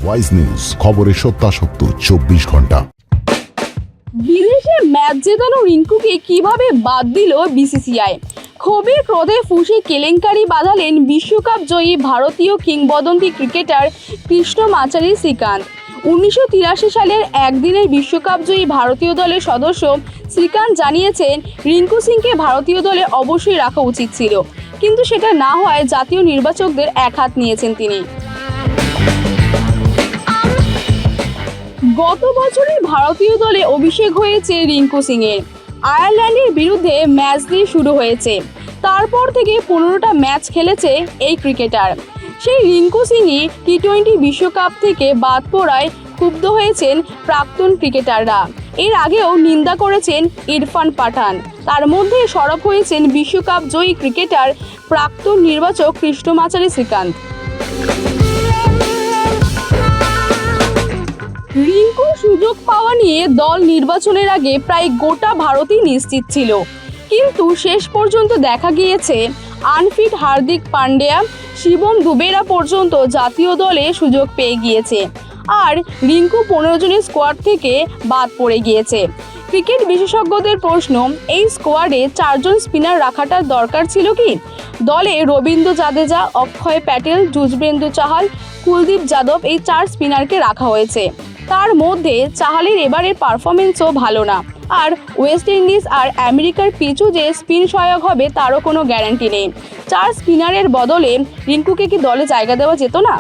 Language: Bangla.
ওয়াইজ নিউজ, খবরের সত্যাসত্য 24 ঘন্টা। বিদেশে ম্যাচ জেতানো রিঙ্কুকে কিভাবে বাদ দিল বিসিসিআই? ক্ষোভে ক্রোধে ফুঁসে কেলেঙ্কারি বাঁধালেন বিশ্বকাপ জয়ী ভারতীয় কিংবদন্তি ক্রিকেটার কৃষ্ণমাচারী শ্রীকান্ত। 1983 সালের একদিনের বিশ্বকাপ জয়ী ভারতীয় দলের সদস্য শ্রীকান্ত জানিয়েছেন, রিঙ্কু সিংকে ভারতীয় দলে অবশ্যই রাখা উচিত ছিল, কিন্তু সেটা না হয় জাতীয় নির্বাচকদের একহাত নিয়েছেন তিনি। গত বছরই ভারতীয় দলে অভিষেক হয়েছে রিঙ্কু সিংয়ের। আয়ারল্যান্ডের বিরুদ্ধে ম্যাচ দিয়ে শুরু হয়েছে, তারপর থেকে 15টা ম্যাচ খেলেছে এই ক্রিকেটার। সেই রিঙ্কু সিংই টি-20 বিশ্বকাপ থেকে বাদ পড়ায় ক্ষুব্ধ হয়েছেন প্রাক্তন ক্রিকেটাররা। এর আগেও নিন্দা করেছেন ইরফান পাঠান। তার মধ্যে সরব হয়েছেন বিশ্বকাপ জয়ী ক্রিকেটার প্রাক্তন নির্বাচক কৃষ্ণমাচারী শ্রীকান্ত। রিঙ্কুর সুযোগ পাওয়া নিয়ে দল নির্বাচনের আগে প্রায় গোটা ভারতই নিশ্চিত ছিল, কিন্তু শেষ পর্যন্ত দেখা গিয়েছে আনফিট হার্দিক পান্ডিয়া, শিবম দুবেরা পর্যন্ত জাতীয় দলে সুযোগ পেয়ে গিয়েছে, আর রিঙ্কু 15 জনের স্কোয়াড থেকে বাদ পড়ে গিয়েছে। ক্রিকেট বিশেষজ্ঞদের প্রশ্ন, এই স্কোয়াডে 4 জন স্পিনার রাখাটা দরকার ছিল কি? দলে রবীন্দ্র জাদেজা, অক্ষয় প্যাটেল, যুজবেন্দ্র চাহাল, কুলদীপ যাদব, এই 4 স্পিনারকে রাখা হয়েছে। তার মধ্যে চাহালের এবারের পারফরমেন্সও ভালো না, আর ওয়েস্ট ইন্ডিজ আর আমেরিকার পিচও যে স্পিন সহায়ক হবে তারও কোনো গ্যারান্টি নেই। 4 স্পিনারের বদলে রিঙ্কুকে কি দলে জায়গা দেওয়া যেত না?